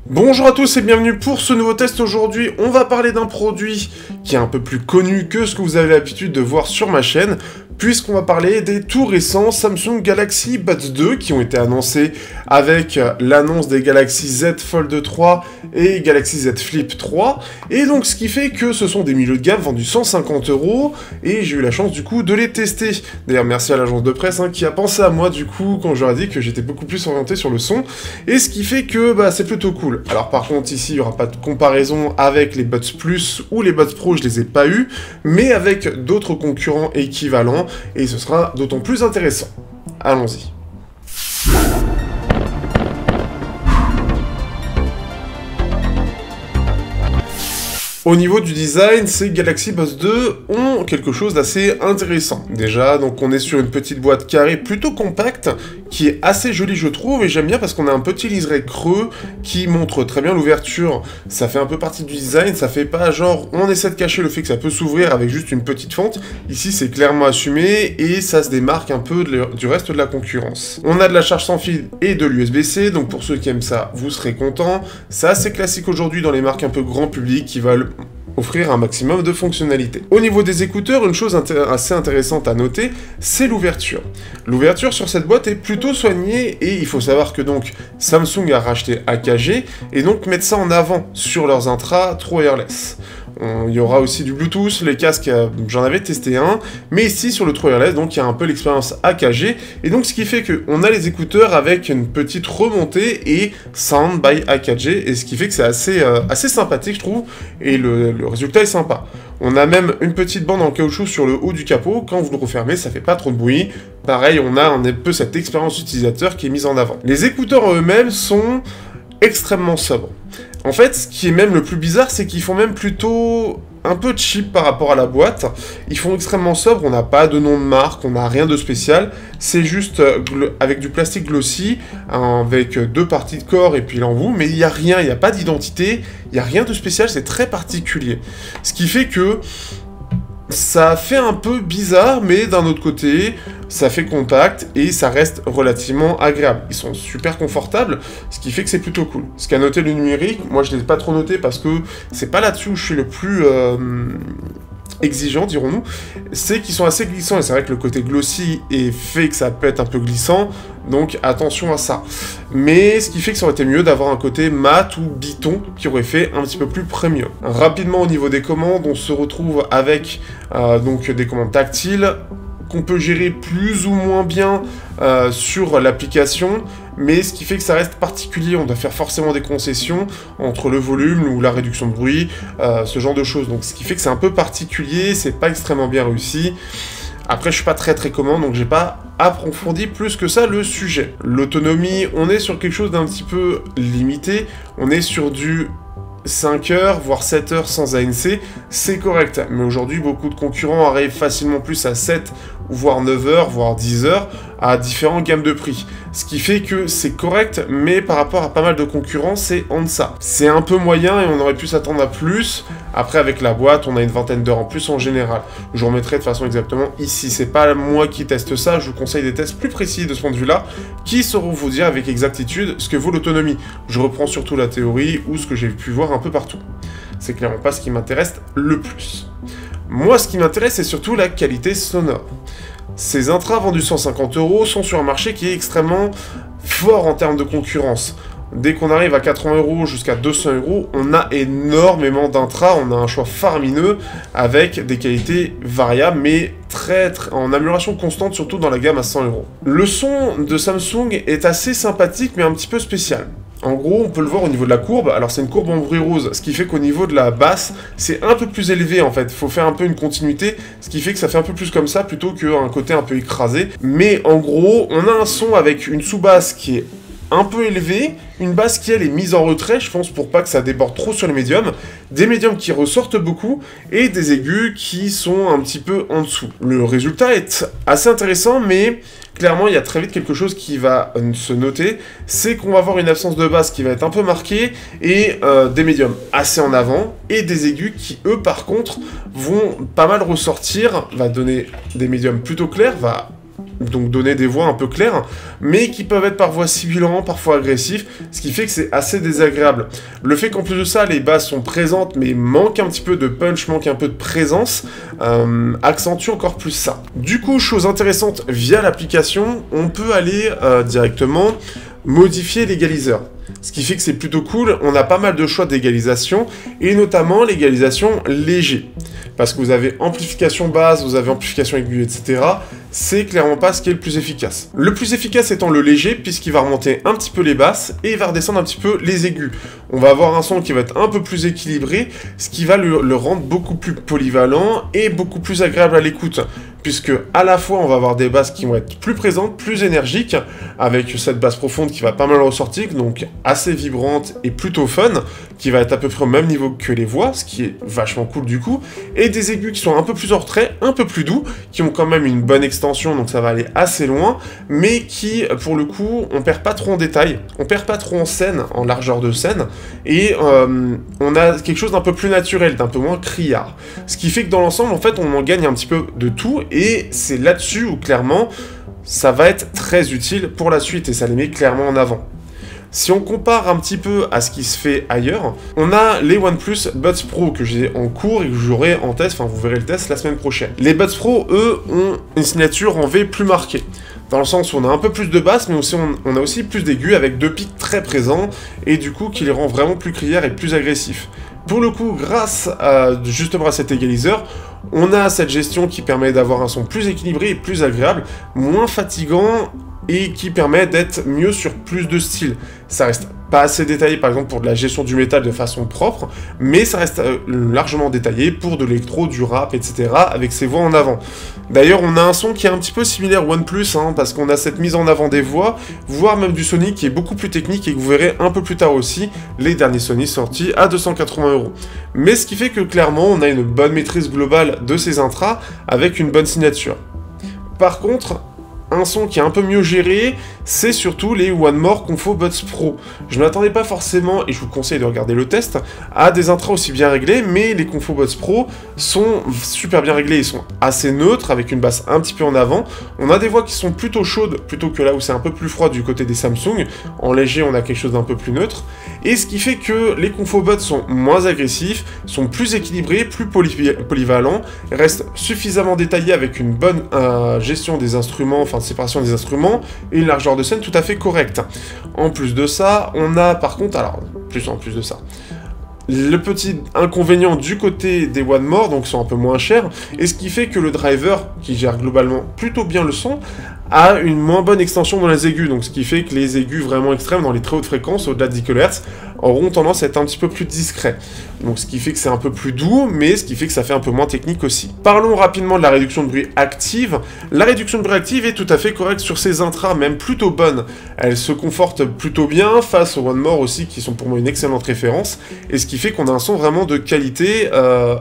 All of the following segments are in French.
Bonjour à tous et bienvenue pour ce nouveau test. Aujourd'hui, on va parler d'un produit qui est un peu plus connu que ce que vous avez l'habitude de voir sur ma chaîne, puisqu'on va parler des tout récents Samsung Galaxy Buds 2 qui ont été annoncés avec l'annonce des Galaxy Z Fold 3 et Galaxy Z Flip 3. Et donc, ce qui fait que ce sont des milieux de gamme vendus 150 € et j'ai eu la chance du coup de les tester. D'ailleurs, merci à l'agence de presse qui a pensé à moi du coup quand j'aurais dit que j'étais beaucoup plus orienté sur le son. Et ce qui fait que c'est plutôt cool. Alors par contre ici il n'y aura pas de comparaison avec les Buds Plus ou les Buds Pro, je les ai pas eu, mais avec d'autres concurrents équivalents et ce sera d'autant plus intéressant. Allons-y. Au niveau du design, ces Galaxy Buds 2 ont quelque chose d'assez intéressant. Déjà, donc on est sur une petite boîte carrée plutôt compacte, qui est assez jolie je trouve, et j'aime bien parce qu'on a un petit liseré creux qui montre très bien l'ouverture. Ça fait un peu partie du design, ça fait pas genre on essaie de cacher le fait que ça peut s'ouvrir avec juste une petite fente. Ici c'est clairement assumé et ça se démarque un peu du reste de la concurrence. On a de la charge sans fil et de l'USB-C, donc pour ceux qui aiment ça, vous serez contents. C'est assez classique aujourd'hui dans les marques un peu grand public qui veulent offrir un maximum de fonctionnalités. Au niveau des écouteurs, une chose assez intéressante à noter, c'est l'ouverture. L'ouverture sur cette boîte est plutôt soignée et il faut savoir que donc Samsung a racheté AKG et donc mettre ça en avant sur leurs intras True Wireless. Il y aura aussi du Bluetooth, les casques, j'en avais testé un, mais ici sur le True Wireless, donc il y a un peu l'expérience AKG, et donc ce qui fait qu'on a les écouteurs avec une petite remontée et Sound by AKG, et ce qui fait que c'est assez sympathique je trouve, et le résultat est sympa. On a même une petite bande en caoutchouc sur le haut du capot, quand vous le refermez ça fait pas trop de bruit, pareil on a un peu cette expérience utilisateur qui est mise en avant. Les écouteurs eux-mêmes sont extrêmement sobres. En fait, ce qui est même le plus bizarre, c'est qu'ils font même plutôt un peu cheap par rapport à la boîte. Ils font extrêmement sobre, on n'a pas de nom de marque, on n'a rien de spécial. C'est juste avec du plastique glossy, avec deux parties de corps et puis l'embout, mais il n'y a rien, il n'y a pas d'identité, il n'y a rien de spécial, c'est très particulier. Ce qui fait que ça fait un peu bizarre, mais d'un autre côté, ça fait contact et ça reste relativement agréable. Ils sont super confortables, ce qui fait que c'est plutôt cool. Ce qu'a noté le numérique, moi je ne l'ai pas trop noté parce que c'est pas là-dessus où je suis le plus exigeant, dirons-nous, c'est qu'ils sont assez glissants et c'est vrai que le côté glossy fait que ça peut être un peu glissant, donc attention à ça. Mais ce qui fait que ça aurait été mieux d'avoir un côté mat ou biton qui aurait fait un petit peu plus premium. Rapidement au niveau des commandes, on se retrouve avec donc des commandes tactiles qu'on peut gérer plus ou moins bien sur l'application, mais ce qui fait que ça reste particulier, on doit faire forcément des concessions entre le volume ou la réduction de bruit, ce genre de choses, donc ce qui fait que c'est un peu particulier, c'est pas extrêmement bien réussi. Après je suis pas très commande, donc j'ai pas approfondi plus que ça le sujet. L'autonomie, on est sur quelque chose d'un petit peu limité, on est sur du 5 heures, voire 7 heures sans ANC, c'est correct. Mais aujourd'hui, beaucoup de concurrents arrivent facilement plus à 7, voire 9 heures, voire 10 heures, à différentes gammes de prix. Ce qui fait que c'est correct, mais par rapport à pas mal de concurrents, c'est en deçà. C'est un peu moyen et on aurait pu s'attendre à plus. Après, avec la boîte, on a une vingtaine d'heures en plus en général. Je vous remettrai de façon exactement ici. C'est pas moi qui teste ça, je vous conseille des tests plus précis de ce point de vue-là, qui sauront vous dire avec exactitude ce que vaut l'autonomie. Je reprends surtout la théorie ou ce que j'ai pu voir un peu partout. C'est clairement pas ce qui m'intéresse le plus. Moi, ce qui m'intéresse, c'est surtout la qualité sonore. Ces intras vendus 150 € sont sur un marché qui est extrêmement fort en termes de concurrence. Dès qu'on arrive à 80 € jusqu'à 200 €, on a énormément d'intras, on a un choix faramineux avec des qualités variables, mais très en amélioration constante, surtout dans la gamme à 100 €. Le son de Samsung est assez sympathique, mais un petit peu spécial. En gros, on peut le voir au niveau de la courbe, alors c'est une courbe en bruit rose, ce qui fait qu'au niveau de la basse, c'est un peu plus élevé en fait, il faut faire un peu une continuité, ce qui fait que ça fait un peu plus comme ça, plutôt qu'un côté un peu écrasé. Mais en gros, on a un son avec une sous-basse qui est un peu élevée, une basse qui elle est mise en retrait, je pense pour pas que ça déborde trop sur les médiums, des médiums qui ressortent beaucoup, et des aigus qui sont un petit peu en dessous. Le résultat est assez intéressant, mais clairement il y a très vite quelque chose qui va se noter, c'est qu'on va avoir une absence de basse qui va être un peu marquée, et des médiums assez en avant, et des aigus qui eux par contre vont pas mal ressortir, va donner des médiums plutôt clairs, va donc donner des voix un peu claires, mais qui peuvent être parfois sibilants, parfois agressifs, ce qui fait que c'est assez désagréable. Le fait qu'en plus de ça, les basses sont présentes, mais manquent un petit peu de punch, manquent un peu de présence, accentue encore plus ça. Du coup, chose intéressante, via l'application, on peut aller directement modifier l'égaliseur. Ce qui fait que c'est plutôt cool, on a pas mal de choix d'égalisation, et notamment l'égalisation léger. Parce que vous avez amplification basse, vous avez amplification aiguë, etc. C'est clairement pas ce qui est le plus efficace. Le plus efficace étant le léger, puisqu'il va remonter un petit peu les basses, et il va redescendre un petit peu les aigus. On va avoir un son qui va être un peu plus équilibré, ce qui va le rendre beaucoup plus polyvalent, et beaucoup plus agréable à l'écoute. Puisque à la fois on va avoir des basses qui vont être plus présentes, plus énergiques, avec cette basse profonde qui va pas mal ressortir, donc assez vibrante et plutôt fun, qui va être à peu près au même niveau que les voix, ce qui est vachement cool du coup, et des aigus qui sont un peu plus en retrait, un peu plus doux, qui ont quand même une bonne extension, donc ça va aller assez loin, mais qui, pour le coup, on perd pas trop en détail, on perd pas trop en scène, en largeur de scène, et on a quelque chose d'un peu plus naturel, d'un peu moins criard. Ce qui fait que dans l'ensemble, en fait, on en gagne un petit peu de tout, et c'est là-dessus où, clairement, ça va être très utile pour la suite, et ça les met clairement en avant. Si on compare un petit peu à ce qui se fait ailleurs, on a les OnePlus Buds Pro que j'ai en cours et que j'aurai en test, enfin vous verrez le test la semaine prochaine. Les Buds Pro, eux, ont une signature en V plus marquée. Dans le sens où on a un peu plus de basses, mais aussi on a aussi plus d'aigus avec deux pics très présents, et du coup qui les rend vraiment plus criards et plus agressifs. Pour le coup, grâce justement à cet égaliseur, on a cette gestion qui permet d'avoir un son plus équilibré et plus agréable, moins fatigant, et qui permet d'être mieux sur plus de styles. Ça reste pas assez détaillé par exemple pour de la gestion du métal de façon propre, mais ça reste largement détaillé pour de l'électro, du rap, etc. avec ses voix en avant. D'ailleurs on a un son qui est un petit peu similaire au OnePlus, parce qu'on a cette mise en avant des voix, voire même du Sony qui est beaucoup plus technique et que vous verrez un peu plus tard aussi, les derniers Sony sortis à 280 €. Mais ce qui fait que clairement on a une bonne maîtrise globale de ces intras avec une bonne signature. Par contre, un son qui est un peu mieux géré, c'est surtout les One More Confo Buds Pro. Je ne m'attendais pas forcément, et je vous conseille de regarder le test, à des intras aussi bien réglés, mais les Confo Buds Pro sont super bien réglés, ils sont assez neutres, avec une basse un petit peu en avant. On a des voix qui sont plutôt chaudes, plutôt que là où c'est un peu plus froid du côté des Samsung. En léger, on a quelque chose d'un peu plus neutre. Et ce qui fait que les Confo Buds sont moins agressifs, sont plus équilibrés, plus polyvalents, restent suffisamment détaillés avec une bonne gestion des instruments, enfin séparation des instruments, et une largeur de scène tout à fait correcte. En plus de ça, on a par contre, alors, en plus de ça, le petit inconvénient du côté des One More, donc sont un peu moins chers, et ce qui fait que le driver, qui gère globalement plutôt bien le son, a une moins bonne extension dans les aigus, donc ce qui fait que les aigus vraiment extrêmes dans les très hautes fréquences, au-delà de 10 kHz, auront tendance à être un petit peu plus discrets. Donc ce qui fait que c'est un peu plus doux, mais ce qui fait que ça fait un peu moins technique aussi. Parlons rapidement de la réduction de bruit active. La réduction de bruit active est tout à fait correcte sur ces intras, même plutôt bonne. Elle se conforte plutôt bien face aux One More aussi, qui sont pour moi une excellente référence, et ce qui fait qu'on a un son vraiment de qualité,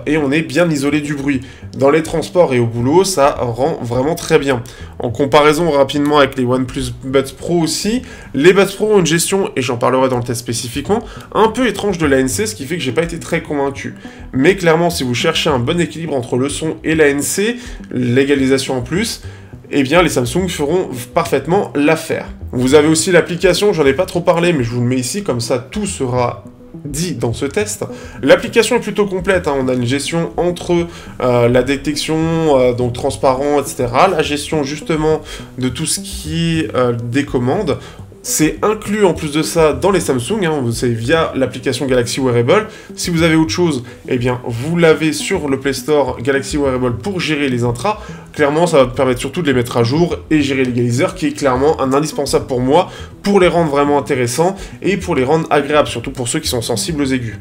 et on est bien isolé du bruit. Dans les transports et au boulot, ça rend vraiment très bien. En comparaison rapidement avec les OnePlus Buds Pro aussi, les Buds Pro ont une gestion, et j'en parlerai dans le test spécifiquement, un peu étrange de l'ANC, ce qui fait que j'ai pas été très convaincu. Mais clairement, si vous cherchez un bon équilibre entre le son et l'ANC, l'égalisation en plus, eh bien les Samsung feront parfaitement l'affaire. Vous avez aussi l'application, j'en ai pas trop parlé, mais je vous le mets ici, comme ça tout sera dit dans ce test. L'application est plutôt complète, on a une gestion entre la détection, donc transparent, etc., la gestion justement de tout ce qui est des commandes. C'est inclus en plus de ça dans les Samsung, c'est via l'application Galaxy Wearable. Si vous avez autre chose, eh bien vous l'avez sur le Play Store Galaxy Wearable pour gérer les intras. Clairement, ça va vous permettre surtout de les mettre à jour et gérer l'égaliseur, qui est clairement un indispensable pour moi, pour les rendre vraiment intéressants et pour les rendre agréables, surtout pour ceux qui sont sensibles aux aigus.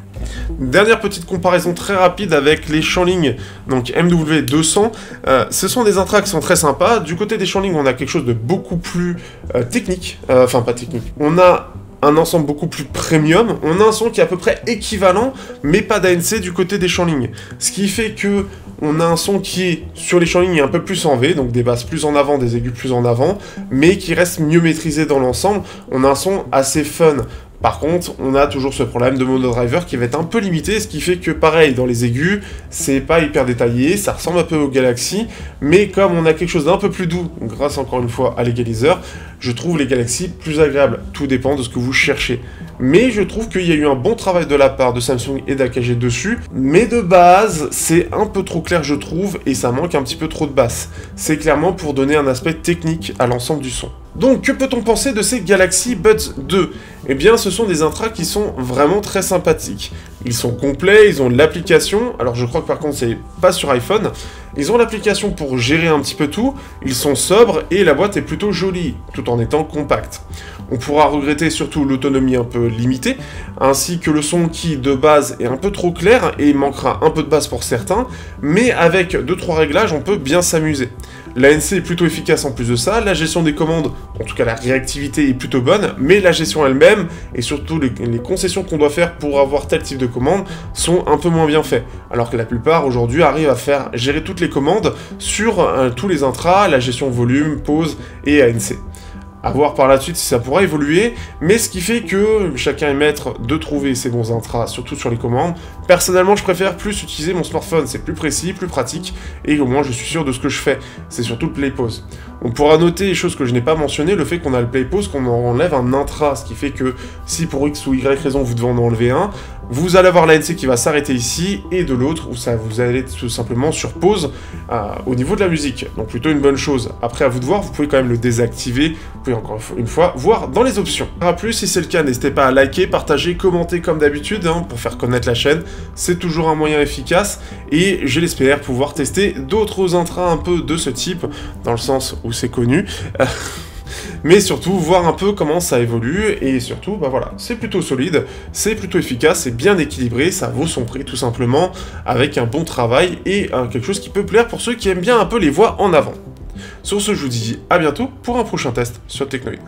Dernière petite comparaison très rapide avec les Shanling, donc MW200. Ce sont des intras qui sont très sympas. Du côté des Shanling, on a quelque chose de beaucoup plus technique, enfin pas technique, on a un ensemble beaucoup plus premium, on a un son qui est à peu près équivalent, mais pas d'ANC du côté des Shanling. Ce qui fait que on a un son qui est, sur les Shanling, un peu plus en V, donc des basses plus en avant, des aigus plus en avant, mais qui reste mieux maîtrisé dans l'ensemble. On a un son assez fun, Par contre, on a toujours ce problème de monodriver qui va être un peu limité, ce qui fait que pareil, dans les aigus, c'est pas hyper détaillé, ça ressemble un peu au Galaxy, mais comme on a quelque chose d'un peu plus doux, grâce encore une fois à l'égaliseur, je trouve les Galaxy plus agréables. Tout dépend de ce que vous cherchez. Mais je trouve qu'il y a eu un bon travail de la part de Samsung et d'AKG dessus, mais de base, c'est un peu trop clair je trouve, et ça manque un petit peu trop de basse. C'est clairement pour donner un aspect technique à l'ensemble du son. Donc, que peut-on penser de ces Galaxy Buds 2? Eh bien, ce sont des intras qui sont vraiment très sympathiques. Ils sont complets, ils ont de l'application, alors je crois que par contre c'est pas sur iPhone, ils ont l'application pour gérer un petit peu tout, ils sont sobres et la boîte est plutôt jolie, tout en étant compacte. On pourra regretter surtout l'autonomie un peu limitée, ainsi que le son qui, de base, est un peu trop clair et manquera un peu de basse pour certains, mais avec 2-3 réglages, on peut bien s'amuser. L'ANC est plutôt efficace en plus de ça, la gestion des commandes, en tout cas la réactivité est plutôt bonne, mais la gestion elle-même, et surtout les concessions qu'on doit faire pour avoir tel type de commande, sont un peu moins bien faites. Alors que la plupart aujourd'hui arrivent à faire gérer toutes les commandes sur tous les intras, la gestion volume, pause et ANC. À voir par la suite si ça pourra évoluer, mais ce qui fait que chacun est maître de trouver ses bons intras, surtout sur les commandes. Personnellement, je préfère plus utiliser mon smartphone, c'est plus précis, plus pratique, et au moins je suis sûr de ce que je fais. C'est surtout le play pause. On pourra noter les choses que je n'ai pas mentionnées, le fait qu'on a le play pause, qu'on enlève un intra, ce qui fait que si pour X ou Y raison vous devez en enlever un, vous allez avoir l'ANC qui va s'arrêter ici, et de l'autre, où ça vous allez tout simplement sur pause au niveau de la musique. Donc plutôt une bonne chose. Après, à vous de voir, vous pouvez quand même le désactiver, vous pouvez encore une fois voir dans les options. A plus, si c'est le cas, n'hésitez pas à liker, partager, commenter comme d'habitude, pour faire connaître la chaîne. C'est toujours un moyen efficace, et je l'espère pouvoir tester d'autres intras un peu de ce type, dans le sens où c'est connu. Mais surtout voir un peu comment ça évolue, et surtout, bah voilà, c'est plutôt solide, c'est plutôt efficace, c'est bien équilibré, ça vaut son prix tout simplement, avec un bon travail, et quelque chose qui peut plaire pour ceux qui aiment bien un peu les voix en avant. Sur ce, je vous dis à bientôt pour un prochain test sur Technoid.